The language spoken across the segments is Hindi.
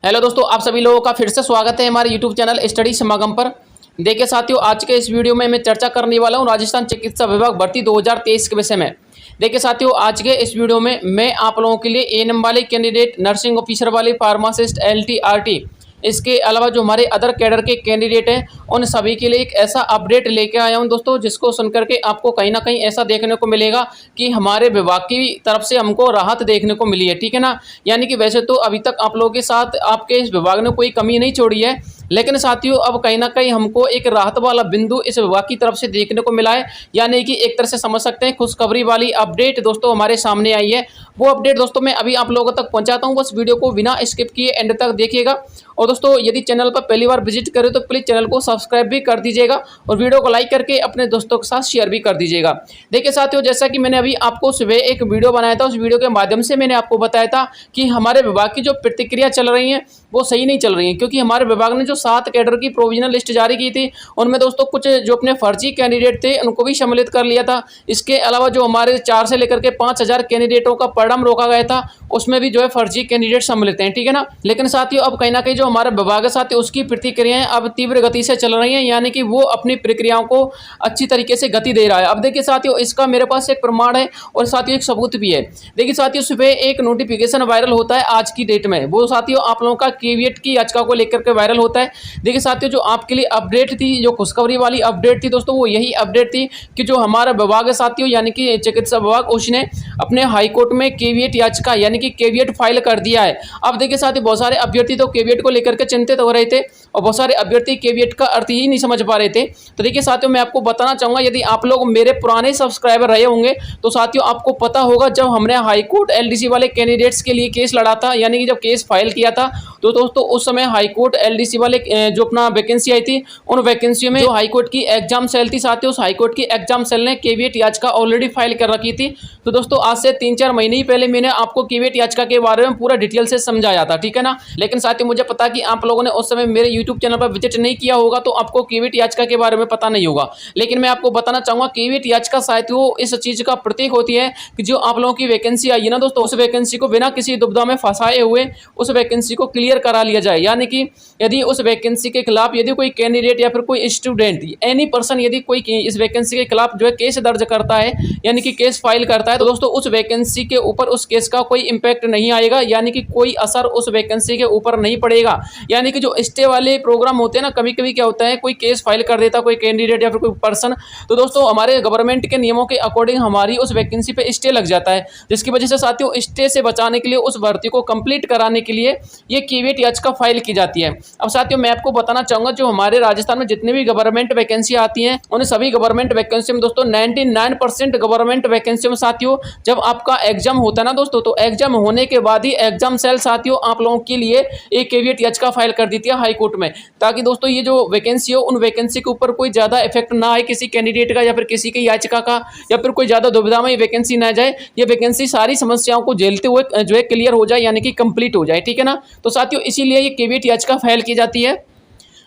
हेलो दोस्तों, आप सभी लोगों का फिर से स्वागत है हमारे यूट्यूब चैनल स्टडी समागम पर। देखिए साथियों, आज के इस वीडियो में मैं चर्चा करने वाला हूं राजस्थान चिकित्सा विभाग भर्ती 2023 के विषय में। देखिए साथियों, आज के इस वीडियो में मैं आप लोगों के लिए एएनएम वाले कैंडिडेट, नर्सिंग ऑफिसर वाले, फार्मासिस्ट, एलटी, आरटी, इसके अलावा जो हमारे अदर कैडर के कैंडिडेट हैं उन सभी के लिए एक ऐसा अपडेट लेके आया हूं दोस्तों, जिसको सुनकर के आपको कहीं ना कहीं ऐसा देखने को मिलेगा कि हमारे विभाग की तरफ से हमको राहत देखने को मिली है। ठीक है ना। यानी कि वैसे तो अभी तक आप लोगों के साथ आपके इस विभाग ने कोई कमी नहीं छोड़ी है, लेकिन साथियों अब कहीं ना कहीं हमको एक राहत वाला बिंदु इस विभाग की तरफ से देखने को मिला है। यानी कि एक तरह से समझ सकते हैं खुशखबरी वाली अपडेट दोस्तों हमारे सामने आई है। वो अपडेट दोस्तों मैं अभी आप लोगों तक पहुंचाता हूं, बस वीडियो को बिना स्किप किए एंड तक देखिएगा। और दोस्तों यदि चैनल पर पहली बार विजिट करें तो प्लीज़ चैनल को सब्सक्राइब भी कर दीजिएगा और वीडियो को लाइक करके अपने दोस्तों के साथ शेयर भी कर दीजिएगा। देखिए साथियों, जैसा कि मैंने अभी आपको सुबह एक वीडियो बनाया था, उस वीडियो के माध्यम से मैंने आपको बताया था कि हमारे विभाग की जो प्रतिक्रिया चल रही है वो सही नहीं चल रही है, क्योंकि हमारे विभाग ने जो 7 कैडर की प्रोविजनल लिस्ट जारी की थी उनमें दोस्तों कुछ जो अपने फर्जी कैंडिडेट थे उनको भी सम्मिलित कर लिया था। इसके अलावा जो हमारे 4 से लेकर के 5,000 कैंडिडेटों का परिणाम रोका गया था उसमें भी जो है फर्जी कैंडिडेट सम्मिलित हैं। ठीक है ना। लेकिन साथियों अब कहीं ना कहीं जो हमारा विभाग है साथियों उसकी प्रतिक्रियाएं अब तीव्र गति से चल रही हैं, यानी कि वो अपनी प्रक्रियाओं को अच्छी तरीके से गति दे रहा है। अब देखिए साथियों, इसका मेरे पास एक प्रमाण है और साथियों एक सबूत भी है। देखिए साथियों, सुबह एक नोटिफिकेशन वायरल होता है आज की डेट में, वो साथियों आप लोगों का केवीएट की याचिका को लेकर के वायरल होता है। देखिए साथियों, जो आपके लिए अपडेट थी, जो खुशखबरी वाली अपडेट थी दोस्तों, वो यही अपडेट थी कि जो हमारा विभाग है साथियों यानी कि चिकित्सा विभाग, उसने अपने हाईकोर्ट में केवीएट याचिका यानी कि केवीएट फाइल कर दिया है। अब देखिए साथियों, बहुत सारे अभ्यर्थी तो केवीएट को लेकर के चिंतित हो रहे थे और बहुत सारे अभ्यर्थी केवीएट का अर्थ ही नहीं समझ पा रहे थे। तो देखिए साथियों, मैं आपको बताना चाहूंगा, यदि आप लोग मेरे पुराने सब्सक्राइबर रहे होंगे तो साथियों आपको पता होगा जब हमने हाईकोर्ट एलडीसी वाले कैंडिडेट्स के लिए केस लड़ा था, यानी कि जब केस फाइल किया था तो दोस्तों उस समय हाईकोर्ट एलडीसी वाले जो अपना वैकेंसी आई थी, उन वैकेंसी में जो हाईकोर्ट की एग्जाम सेल थी साथियों, उस हाईकोर्ट की एग्जाम सेल ने केवीएट याचिका ऑलरेडी फाइल कर रखी थी। तो दोस्तों आज से 3-4 महीने ही पहले मैंने आपको केवीएट याचिका के बारे में पूरा डिटेल से समझाया था। ठीक है ना। लेकिन साथियों मुझे पता कि आप लोगों ने उस समय मेरे यूट्यूब चैनल पर विजिट नहीं किया होगा तो आपको केवीएट याचिका के बारे में पता नहीं होगा। लेकिन मैं आपको बताना चाहूंगा केवीएट याचिका साथियों इस चीज का प्रतीक होती है कि जो आप लोगों की वैकेंसी आई है ना दोस्तों, उस वैकेंसी को बिना किसी दुविधा में फंसाए हुए उस वैकेंसी को क्लियर करा लिया जाए। यानी कि यदि उस वैकेंसी के खिलाफ यदि कोई कैंडिडेट या फिर कोई स्टूडेंट, एनी पर्सन यदि कोई इस वैकेंसी के खिलाफ जो है केस दर्ज करता है यानी कि केस फाइल करता है, तो दोस्तों उस वैकेंसी के ऊपर उस केस का कोई इंपैक्ट नहीं आएगा, यानी कि कोई असर उस वैकेंसी के ऊपर नहीं पड़ेगा। यानी कि जो स्टे वाले प्रोग्राम होते हैं ना, कभी कभी क्या होता है कोई केस फाइल कर देता कोई कैंडिडेट या फिर कोई पर्सन, तो दोस्तों हमारे गवर्नमेंट के नियमों के अकॉर्डिंग हमारी उस वैकेंसी पे स्टे लग जाता है, जिसकी वजह से साथियों स्टे से बचाने के लिए, उस भर्ती को कंप्लीट कराने के लिए ये केवीएट याचिका फाइल की जाती है। अब साथियों मैं आपको बताना चाहूंगा, जो हमारे राजस्थान में जितनी भी गवर्नमेंट वैकेंसी आती हैं उन सभी गवर्नमेंट वैकेंसी में दोस्तों 99% गवर्नमेंट वैकेंसी में साथियों जब आपका एग्जाम होता है ना दोस्तों, तो एग्जाम होने के बाद ही एग्जाम सेल साथियों आप लोगों के लिए एक केवीएट याचिका फाइल कर देती है हाईकोर्ट में, ताकि दोस्तों ये जो वैकेंसी हो उन वैकेंसी के ऊपर कोई ज्यादा इफेक्ट ना आए किसी कैंडिडेट का या फिर किसी की याचिका का, या फिर कोई ज्यादा दुविधा में वैकेंसी ना जाए, ये वैकेंसी सारी समस्याओं को झेलते हुए जो है क्लियर हो जाए, यानी कि कंप्लीट हो जाए। ठीक है ना। तो साथियों इसीलिए ये केवीएट याचिका फाइल की जाती है।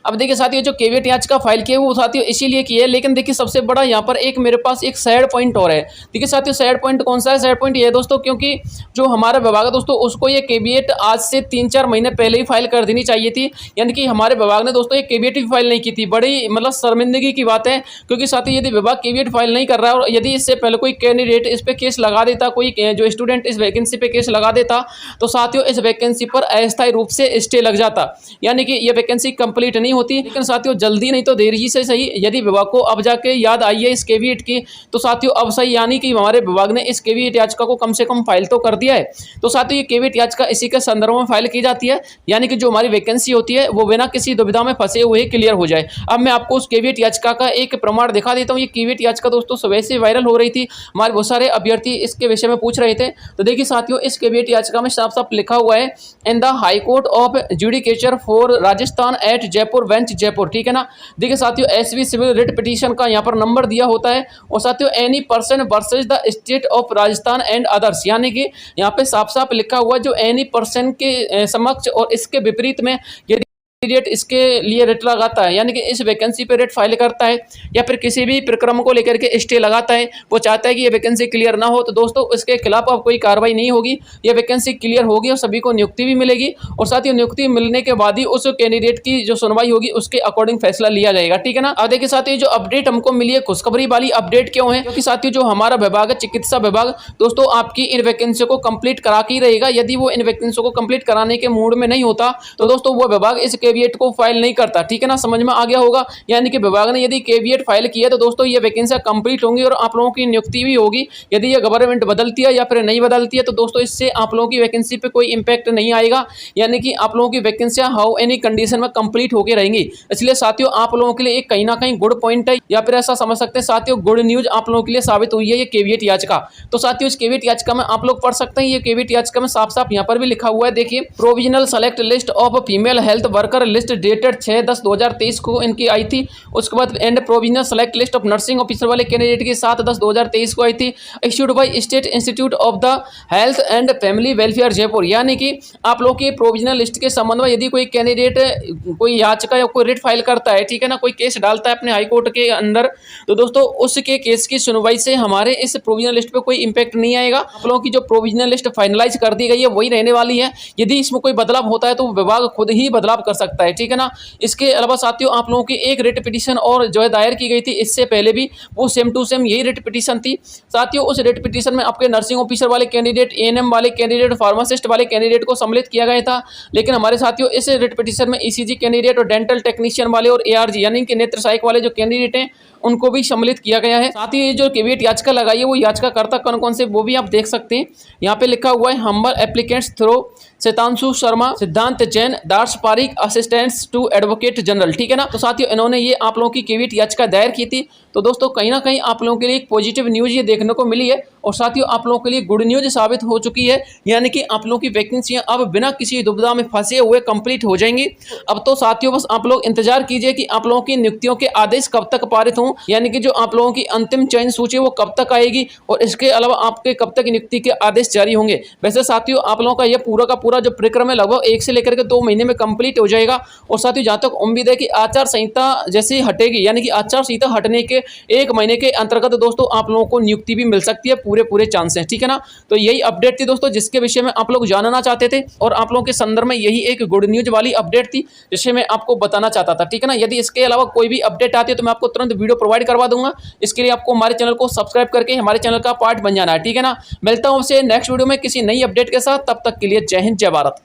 अब देखिए साथियों, जो केवीएट याचिका फाइल की है वो साथियों इसीलिए की है, लेकिन देखिए सबसे बड़ा यहाँ पर एक मेरे पास एक सैड पॉइंट और है। देखिए साथियों सैड पॉइंट कौन सा है? सैड पॉइंट ये है दोस्तों, क्योंकि जो हमारा विभाग है दोस्तों उसको ये केवीएट आज से 3-4 महीने पहले ही फाइल कर देनी चाहिए थी, यानी कि हमारे विभाग ने दोस्तों ये केवीएट भी फाइल नहीं की थी। बड़ी मतलब शर्मिंदगी की बात है, क्योंकि साथियों यदि विभाग केवीएट फाइल नहीं कर रहा है और यदि इससे पहले कोई कैंडिडेट इस पर केस लगा देता, कोई जो स्टूडेंट इस वैकेंसी पे केस लगा देता, तो साथियों इस वैकेंसी पर अस्थायी रूप से स्टे लग जाता, यानी कि ये वैकेंसी कंप्लीट नहीं होती। लेकिन साथियों जल्दी नहीं तो देर ही से सही, यदि विभाग को अब जाके याद आई है इस केवीएट की, तो साथियों अब सही, यानी कि हमारे विभाग ने इस केवीएट याचिका को कम से कम फाइल तो कर दिया है। तो साथियों ये केवीएट याचिका इसी के संदर्भ में फाइल की जाती है, यानी कि जो हमारी वैकेंसी होती है वो बिना किसी दुविधा में फंसे हुए क्लियर हो जाए। अब मैं आपको उस केवीएट याचिका का एक प्रमाण दिखा देता हूँ। ये केवीएट याचिका दोस्तों सुबह से वायरल हो रही थी, हमारे बहुत सारे अभ्यर्थी इसके विषय में पूछ रहे थे। तो देखिए साथियों इस केवीएट याचिका में साफ साफ लिखा हुआ है, in the high court of judicature for Rajasthan at Jaipur bench Jaipur. ठीक है ना। देखिए साथियों एसवी सिविल रिट पिटीशन का यहाँ पर नंबर दिया होता है, और साथियों any person versus the state of Rajasthan and others, यानी कि यहाँ पे साफ साफ लिखा हुआ जो एनी पर्सन के समक्ष और इसके विपरीत में यदि कैंडिडेट इसके लिए रेट लगाता है, यानी कि इस वैकेंसी पे रेट फाइल करता है या फिर किसी भी प्रक्रम को लेकर के स्टे लगाता है, वो चाहता है कि ये वैकेंसी क्लियर ना हो, तो दोस्तों इसके खिलाफ अब कोई कार्रवाई नहीं होगी। ये वैकेंसी क्लियर होगी और सभी को नियुक्ति भी मिलेगी और साथ ही नियुक्ति मिलने के बाद ही उस कैंडिडेट की जो सुनवाई होगी उसके अकॉर्डिंग फैसला लिया जाएगा, ठीक है ना। अब देखिए साथियों, जो अपडेट हमको मिली है खुशखबरी वाली अपडेट क्यों है, क्योंकि साथियों जो हमारा विभाग है चिकित्सा विभाग, दोस्तों आपकी इन वैकेंसी को कंप्लीट करा के ही रहेगा। यदि वो इन वैकेंसी को कंप्लीट कराने के मूड में नहीं होता तो दोस्तों वो विभाग इस कैविएट को फाइल नहीं करता, ठीक है ना। समझ में आ गया होगा, यानी कि विभाग ने यदि कैविएट फाइल किया तो दोस्तों ये वैकेंसियां कंप्लीट होंगी और आप लोगों की नियुक्ति भी होगी। यदि ये गवर्नमेंट बदलती है या फिर नहीं बदलती है तो दोस्तों इससे आप लोगों की वैकेंसी पे कोई इंपैक्ट नहीं आएगा, यानी कि आप लोगों की वैकेंसियां हाउ एनी कंडीशन में कंप्लीट होकर रहेंगी। इसलिए साथियों आप लोगों के लिए एक कहीं ना कहीं गुड पॉइंट है, या फिर ऐसा समझ सकते हैं साथियों गुड न्यूज आप लोगों के लिए साबित हुई है ये कैविएट याचिका। तो साथियों इस कैविएट याचिका में आप लोग पढ़ सकते हैं, ये कैविएट याचिका में साफ साफ यहाँ पर भी लिखा हुआ है, देखिए provisional select list of female health worker list dated 6/10/2023 को इनकी आई थी। उसके बाद and provisional select list of nursing officer वाले कैंडिडेट की 7/10/2023 को आई थी, issued by state institute of the health and family welfare Jaipur. यानी कि आप लोग की प्रोविजनल लिस्ट के संबंध में यदि कोई कैंडिडेट कोई याचिका या कोई रिट फाइल करता है, ठीक है ना, कोई केस डालता है अपने हाई कोर्ट के अंदर, तो दोस्तों उसके केस की सुनवाई से हमारे इस प्रोविजनल लिस्ट पे कोई इंपैक्ट नहीं आएगा। आप लोगों की जो प्रोविजनल लिस्ट फाइनलाइज कर दी गई है वही रहने वाली है। यदि इसमें कोई बदलाव होता है तो विभाग खुद ही बदलाव कर सकता है, ठीक है ना। इसके अलावा साथियों आप लोगों की एक रिट पिटीशन और जो है दायर की गई थी इससे पहले भी, वो सेम टू सेम यही रिट पिटीशन थी। साथियों उस रिट पिटीशन में आपके नर्सिंग ऑफिसर वाले कैंडिडेट, एएनएम वाले कैंडिडेट, फार्मासिस्ट वाले कैंडिडेट को सम्मिलित किया गया था, लेकिन हमारे साथियों इस रिट पिटीशन में ईसीजी कैंडिडेट और डेंटल टेक्नीशियन वाले और एआरजी यानी कि नेत्र सहायक वाले जो कैंडिडेट हैं उनको भी सम्मिलित किया गया है। साथ ही ये जो कैविएट याचिका लगाई है वो याचिकाकर्ता कौन कौन से वो भी आप देख सकते हैं। यहाँ पे लिखा हुआ है humble applicants through Sitanshu Sharma, Siddhant Jain, Darsh Pareek, assistants to advocate general, ठीक है ना। तो साथियों इन्होंने ये आप लोगों की कैविएट याचिका दायर की थी। तो दोस्तों कहीं ना कहीं आप लोगों के लिए एक पॉजिटिव न्यूज ये देखने को मिली है और साथियों आप लोगों के लिए गुड न्यूज साबित हो चुकी है, यानी कि आप लोगों की वैकेंसियां अब बिना किसी दुविधा में फंसे हुए कंप्लीट हो जाएंगी। अब तो साथियों बस आप लोग इंतजार कीजिए कि आप लोगों की नियुक्तियों के आदेश कब तक पारित हों, यानी कि जो आप लोगों की अंतिम चयन सूची वो कब तक आएगी और इसके अलावा आपके कब तक नियुक्ति के आदेश जारी होंगे। वैसे साथियों आप लोगों का यह पूरा का पूरा जो प्रक्रम है लगभग 1 से लेकर के 2 महीने में कंप्लीट हो जाएगा। और साथियों जहां तक उम्मीद है कि आचार संहिता जैसी हटेगी, यानी कि आचार संहिता हटने के 1 महीने के अंतर्गत दोस्तों आप लोगों को नियुक्ति भी मिल सकती है, पूरे चांस हैं, ठीक है ना। तो यही अपडेट थी दोस्तों जिसके विषय में आप लोग जानना चाहते थे और आप लोगों के संदर्भ में यही एक गुड न्यूज वाली अपडेट थी जिसे मैं आपको बताना चाहता था, ठीक है ना। यदि इसके अलावा कोई भी अपडेट आती है तो मैं आपको तुरंत वीडियो प्रोवाइड करवा दूंगा। इसके लिए आपको हमारे चैनल को सब्सक्राइब करके हमारे चैनल का पार्ट बन जाना है, ठीक है ना। मिलता हूं आपसे नेक्स्ट वीडियो में किसी नई अपडेट के साथ, तब तक के लिए जय हिंद जय भारत।